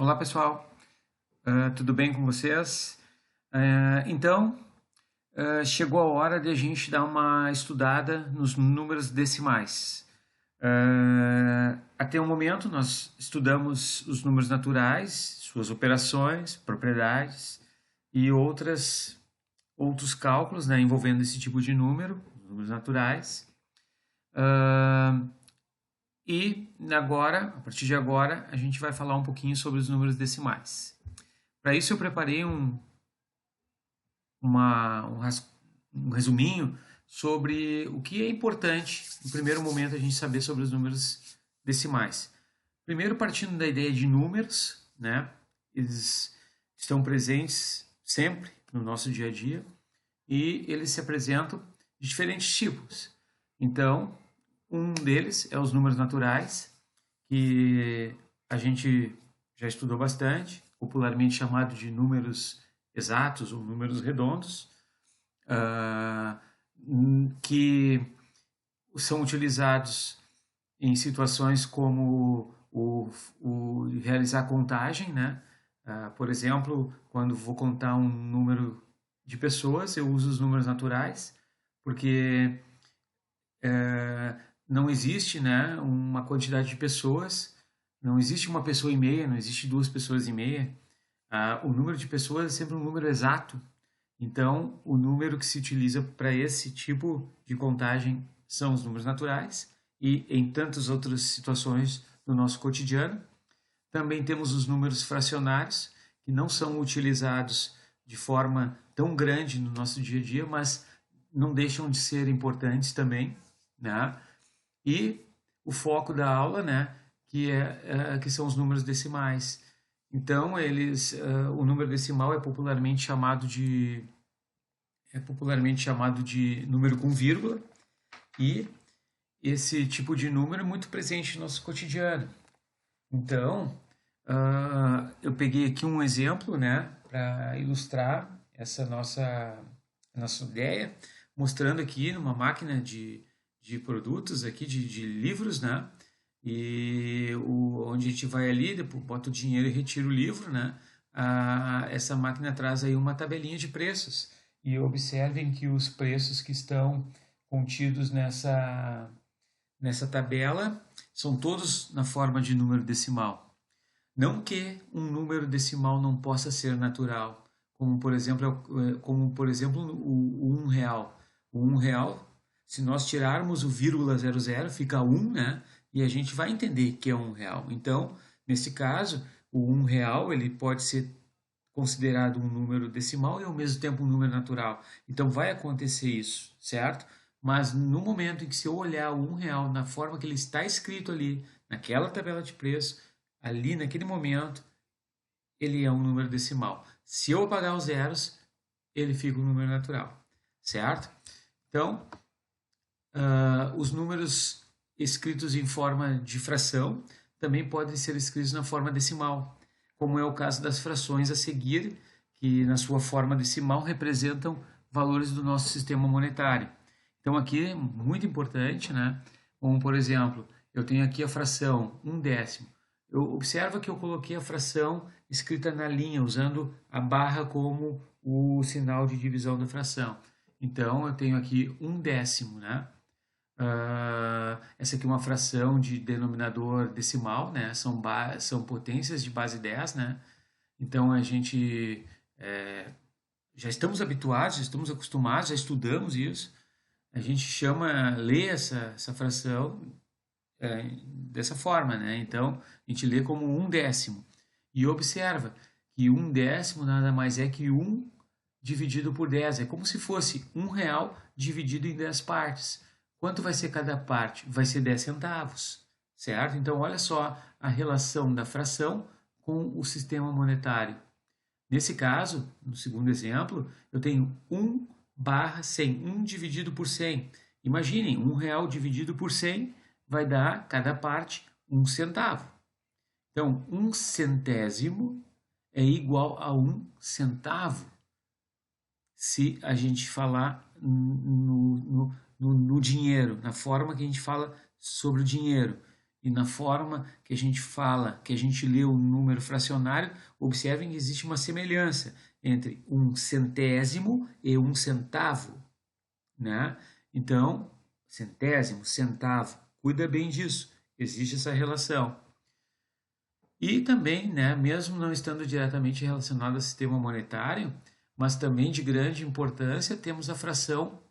Olá pessoal, tudo bem com vocês? Chegou a hora de a gente dar uma estudada nos números decimais. Até o momento nós estudamos os números naturais, suas operações, propriedades e outros cálculos, né, envolvendo esse tipo de números naturais. A partir de agora, a gente vai falar um pouquinho sobre os números decimais. Para isso eu preparei um resuminho sobre o que é importante, no primeiro momento, a gente saber sobre os números decimais. Primeiro, partindo da ideia de números, né? Eles estão presentes sempre no nosso dia a dia e eles se apresentam de diferentes tipos. Então, um deles é os números naturais, que a gente já estudou bastante, popularmente chamado de números exatos ou números redondos, que são utilizados em situações como o realizar contagem, né? Por exemplo, quando vou contar um número de pessoas, eu uso os números naturais, porque não existe, né, uma quantidade de pessoas, não existe uma pessoa e meia, não existe duas pessoas e meia. O número de pessoas é sempre um número exato. Então, o número que se utiliza para esse tipo de contagem são os números naturais e em tantas outras situações do nosso cotidiano. Também temos os números fracionários, que não são utilizados de forma tão grande no nosso dia a dia, mas não deixam de ser importantes também, né? E o foco da aula, né, que são os números decimais. Então, o número decimal é popularmente chamado de número com vírgula, e esse tipo de número é muito presente no nosso cotidiano. Então, eu peguei aqui um exemplo, né, para ilustrar essa nossa ideia, mostrando aqui numa máquina de produtos aqui, de livros, né? Onde a gente vai ali, depois bota o dinheiro e retira o livro, né? Essa máquina traz aí uma tabelinha de preços. E observem que os preços que estão contidos nessa tabela são todos na forma de número decimal. Não que um número decimal não possa ser natural, como por exemplo o R$ 1. O R$ 1, se nós tirarmos o vírgula 00, fica 1, né? E a gente vai entender que é R$ 1. Então, nesse caso, o R$ 1 ele pode ser considerado um número decimal e ao mesmo tempo um número natural. Então, vai acontecer isso, certo? Mas no momento em que se eu olhar o R$ 1 na forma que ele está escrito ali, naquela tabela de preço, ali naquele momento, ele é um número decimal. Se eu apagar os zeros, ele fica um número natural, certo? Então, os números escritos em forma de fração também podem ser escritos na forma decimal, como é o caso das frações a seguir, que na sua forma decimal representam valores do nosso sistema monetário. Então aqui é muito importante, né? Como por exemplo, eu tenho aqui a fração 1/10. Observa que eu coloquei a fração escrita na linha, usando a barra como o sinal de divisão da fração. Então eu tenho aqui 1/10, né? Essa aqui é uma fração de denominador decimal, né? São potências de base 10, né? Então a gente já estamos habituados, já estamos acostumados, já estudamos isso. A gente lê essa fração dessa forma, né? Então a gente lê como 1/10. E observa que 1/10 nada mais é que 1 dividido por 10. É como se fosse R$ 1 dividido em 10 partes. Quanto vai ser cada parte? Vai ser 10 centavos, certo? Então, olha só a relação da fração com o sistema monetário. Nesse caso, no segundo exemplo, eu tenho 1/100, 1 dividido por 100. Imaginem, R$ 1 dividido por 100 vai dar, cada parte, 1 centavo. Então, 1 centésimo é igual a 1 centavo, se a gente falar no dinheiro, na forma que a gente fala sobre o dinheiro. e na forma que a gente fala, que a gente lê o número fracionário, observem que existe uma semelhança entre um centésimo e um centavo, né? Então, centésimo, centavo, cuida bem disso, existe essa relação. E também, né, mesmo não estando diretamente relacionado ao sistema monetário, mas também de grande importância, temos a fração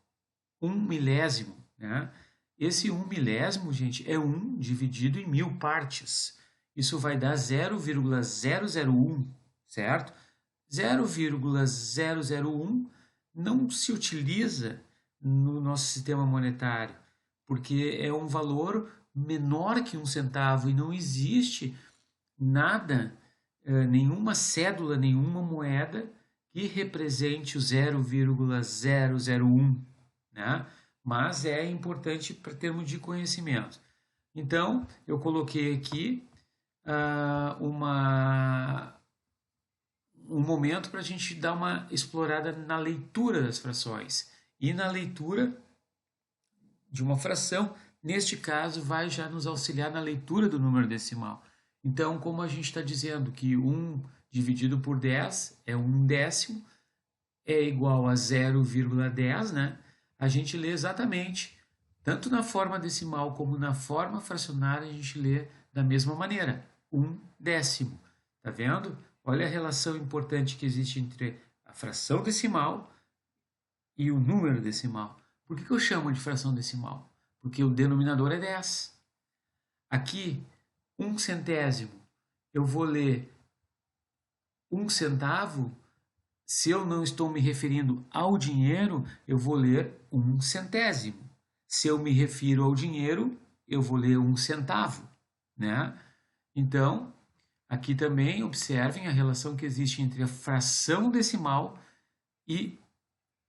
1 milésimo, né? Esse 1 milésimo, gente, é 1 dividido em 1000 partes. Isso vai dar 0,001, certo? 0,001 não se utiliza no nosso sistema monetário, porque é um valor menor que 1 centavo e não existe nada, nenhuma cédula, nenhuma moeda que represente o 0,001, né? Mas é importante para termos de conhecimento. Então, eu coloquei aqui um momento para a gente dar uma explorada na leitura das frações. E na leitura de uma fração, neste caso, vai já nos auxiliar na leitura do número decimal. Então, como a gente está dizendo que 1 dividido por 10 é 1 décimo, é igual a 0,10, né? A gente lê exatamente, tanto na forma decimal como na forma fracionária, a gente lê da mesma maneira, 1 décimo. Tá vendo? Olha a relação importante que existe entre a fração decimal e o número decimal. Por que eu chamo de fração decimal? Porque o denominador é 10. Aqui, 1 centésimo, eu vou ler 1 centavo. Se eu não estou me referindo ao dinheiro, eu vou ler 1 centésimo. Se eu me refiro ao dinheiro, eu vou ler 1 centavo, né? Então, aqui também observem a relação que existe entre a fração decimal e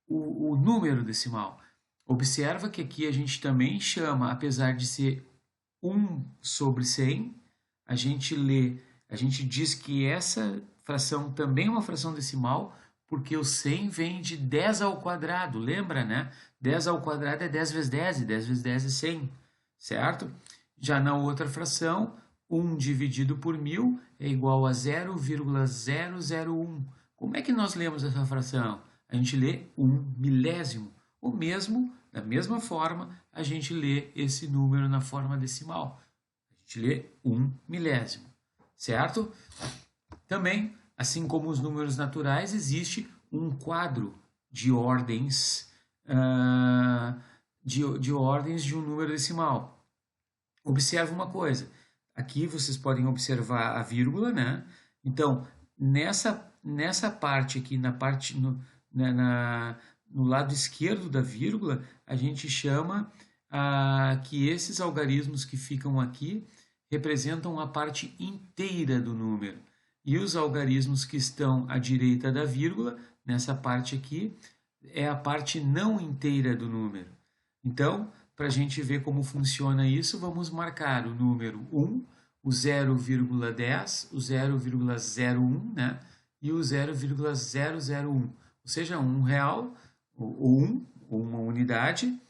o número decimal. Observa que aqui a gente também chama, apesar de ser 1 sobre 100, a gente diz que essa fração também é uma fração decimal, porque o 100 vem de 10 ao quadrado, lembra, né? 10 ao quadrado é 10 vezes 10, e 10 vezes 10 é 100, certo? Já na outra fração, 1 dividido por 1000 é igual a 0,001. Como é que nós lemos essa fração? A gente lê 1 milésimo. Ou mesmo, da mesma forma, a gente lê esse número na forma decimal. A gente lê 1 milésimo, certo? Também, assim como os números naturais, existe um quadro de ordens, de ordens de um número decimal. Observe uma coisa. Aqui vocês podem observar a vírgula, né? Então, nessa parte aqui, no lado esquerdo da vírgula, a gente chama que esses algarismos que ficam aqui representam a parte inteira do número. E os algarismos que estão à direita da vírgula, nessa parte aqui, é a parte não inteira do número. Então, para a gente ver como funciona isso, vamos marcar o número 1, o 0,10, o 0,01, né? E o 0,001. Ou seja, R$1, ou 1, ou uma unidade,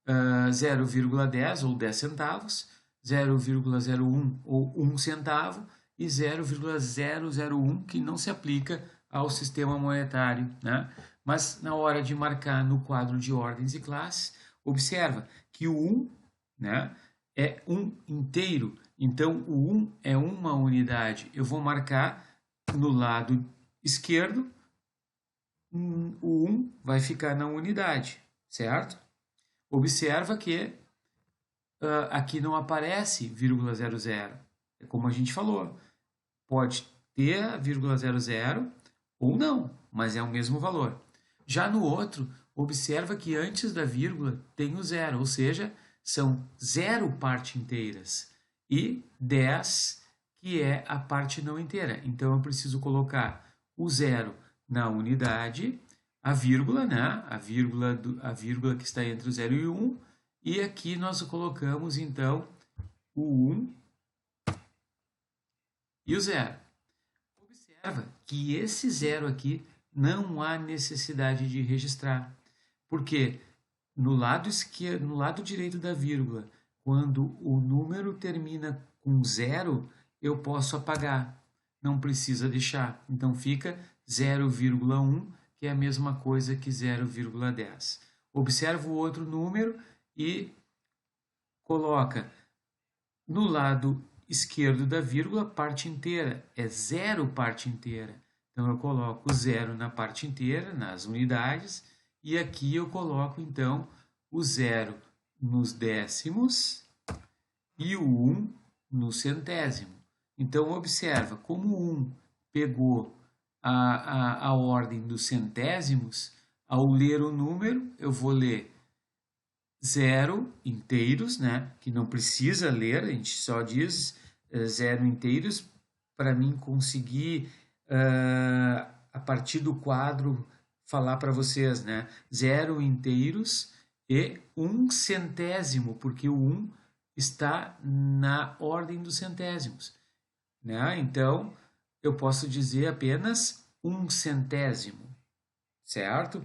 0,10 ou 10 centavos, 0,01 ou 1 centavo e 0,001 que não se aplica ao sistema monetário, né? Mas na hora de marcar no quadro de ordens e classes, observa que o 1, né, é 1 inteiro, então o 1 é uma unidade. Eu vou marcar no lado esquerdo, o 1 vai ficar na unidade, certo? Observa que aqui não aparece vírgula 00. É como a gente falou. Pode ter a vírgula 00 ou não, mas é o mesmo valor. Já no outro, observa que antes da vírgula tem o 0, ou seja, são 0 partes inteiras e 10 que é a parte não inteira. Então eu preciso colocar o 0 na unidade, a vírgula, né? A vírgula que está entre o 0 e o 1, e aqui nós colocamos então o 1 e o 0. Observa que esse 0 aqui não há necessidade de registrar, porque no lado esquerdo, no lado direito da vírgula, quando o número termina com 0, eu posso apagar, não precisa deixar. Então fica 0,1, que é a mesma coisa que 0,10. Observa o outro número e coloca no lado esquerdo da vírgula parte inteira, é 0 parte inteira. Então eu coloco 0 na parte inteira, nas unidades, e aqui eu coloco então o 0 nos décimos e o 1 no centésimo. Então observa como o 1 pegou a ordem dos centésimos. Ao ler o número, eu vou ler 0 inteiros, né? Que não precisa ler, a gente só diz 0 inteiros para mim conseguir, a partir do quadro, falar para vocês, né? 0 inteiros e 1 centésimo, porque o 1 está na ordem dos centésimos, né? Então, eu posso dizer apenas 1 centésimo, certo?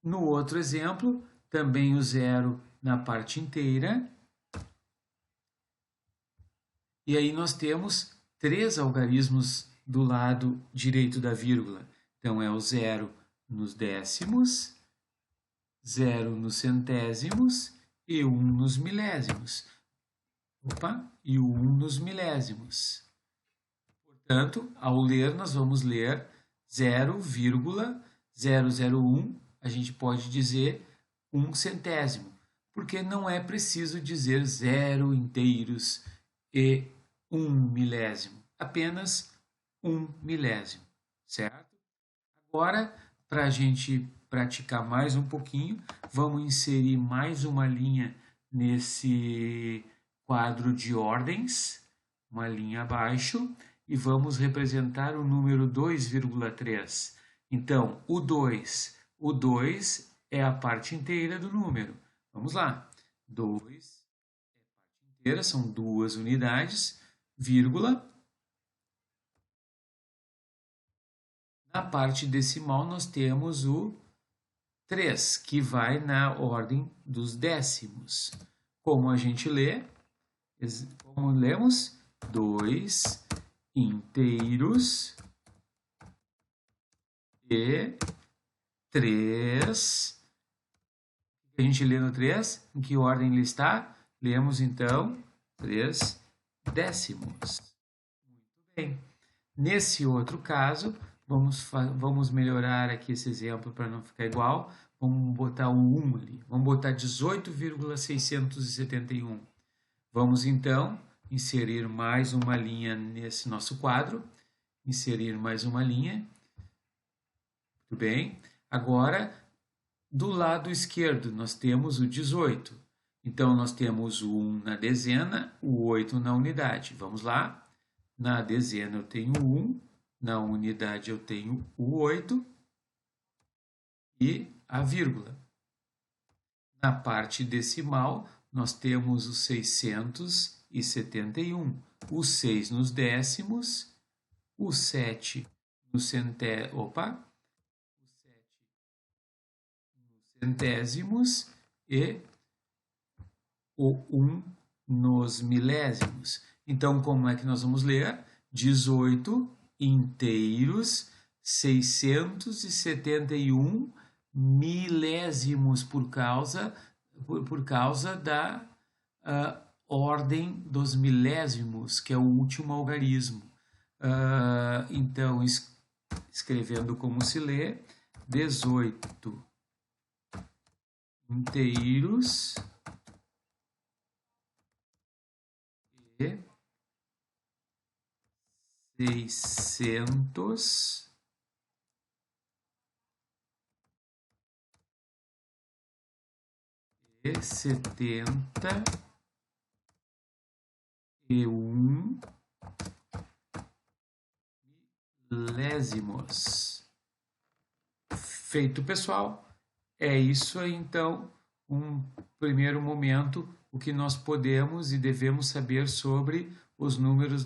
No outro exemplo, também o 0 na parte inteira. E aí nós temos 3 algarismos do lado direito da vírgula. Então, é o 0 nos décimos, 0 nos centésimos e 1 nos milésimos. E o 1 nos milésimos. Portanto, ao ler, nós vamos ler 0,001, a gente pode dizer 1 centésimo, porque não é preciso dizer 0 inteiros e 1 milésimo, apenas 1 milésimo, certo? Agora, para a gente praticar mais um pouquinho, vamos inserir mais uma linha nesse quadro de ordens, uma linha abaixo, e vamos representar o número 2,3. Então, o 2 é a parte inteira do número. Vamos lá. 2 é a parte inteira, são 2 unidades, vírgula. Na parte decimal, nós temos o 3, que vai na ordem dos décimos. Como a gente lê? Como lemos? 2 inteiros e 3. A gente lê no 3, em que ordem ele está? Lemos então 3 décimos. Muito bem. Nesse outro caso, vamos melhorar aqui esse exemplo para não ficar igual. Vamos botar o 1 ali. Vamos botar 18,671. Vamos então inserir mais uma linha nesse nosso quadro. Inserir mais uma linha. Muito bem. Agora, do lado esquerdo, nós temos o 18. Então, nós temos o 1 na dezena, o 8 na unidade. Vamos lá. Na dezena eu tenho o 1, na unidade eu tenho o 8 e a vírgula. Na parte decimal, nós temos o 671, o 6 nos décimos, o 7 nos centésimos e o 1 nos milésimos. Então, como é que nós vamos ler? 18 inteiros, 671 milésimos por causa da ordem dos milésimos, que é o último algarismo. Então, escrevendo como se lê, 18 inteiros e 671 milésimos. Feito, pessoal. É isso aí, então, um primeiro momento, o que nós podemos e devemos saber sobre os números